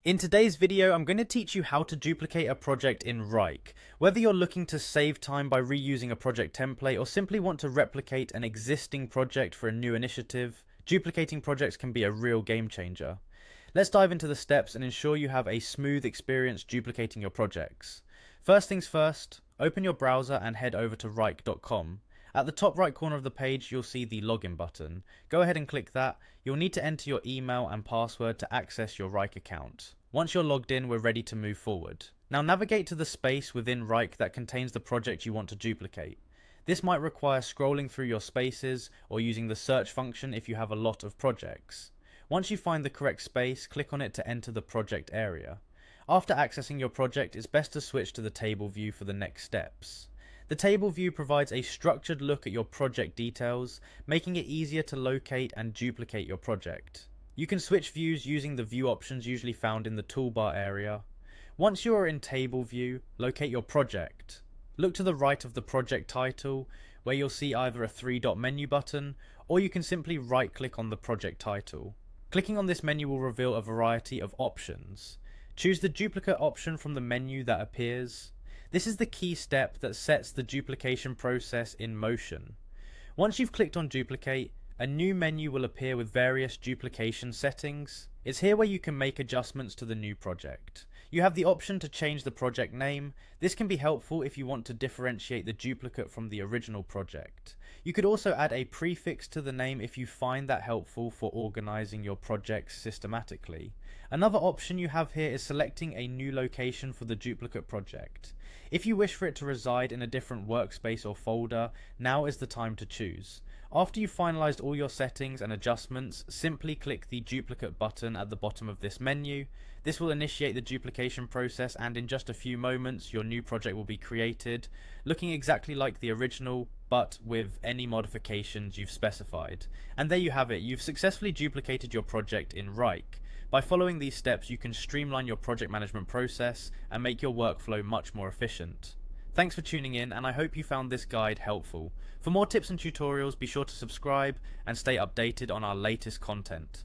In today's video, I'm going to teach you how to duplicate a project in Wrike. Whether you're looking to save time by reusing a project template or simply want to replicate an existing project for a new initiative, duplicating projects can be a real game changer. Let's dive into the steps and ensure you have a smooth experience duplicating your projects. First things first, open your browser and head over to wrike.com. At the top right corner of the page, you'll see the login button. Go ahead and click that. You'll need to enter your email and password to access your Wrike account. Once you're logged in, we're ready to move forward. Now navigate to the space within Wrike that contains the project you want to duplicate. This might require scrolling through your spaces or using the search function if you have a lot of projects. Once you find the correct space, click on it to enter the project area. After accessing your project, it's best to switch to the table view for the next steps. The table view provides a structured look at your project details, making it easier to locate and duplicate your project. You can switch views using the view options usually found in the toolbar area. Once you are in table view, locate your project. Look to the right of the project title, where you'll see either a three-dot menu button, or you can simply right-click on the project title. Clicking on this menu will reveal a variety of options. Choose the duplicate option from the menu that appears. This is the key step that sets the duplication process in motion. Once you've clicked on duplicate, a new menu will appear with various duplication settings. It's here where you can make adjustments to the new project. You have the option to change the project name. This can be helpful if you want to differentiate the duplicate from the original project. You could also add a prefix to the name if you find that helpful for organizing your projects systematically. Another option you have here is selecting a new location for the duplicate project. If you wish for it to reside in a different workspace or folder, now is the time to choose. After you've finalized all your settings and adjustments, simply click the duplicate button at the bottom of this menu. This will initiate the duplication process, and in just a few moments your new project will be created, looking exactly like the original but with any modifications you've specified. And there you have it, you've successfully duplicated your project in Wrike. By following these steps, you can streamline your project management process and make your workflow much more efficient. Thanks for tuning in, and I hope you found this guide helpful. For more tips and tutorials, be sure to subscribe and stay updated on our latest content.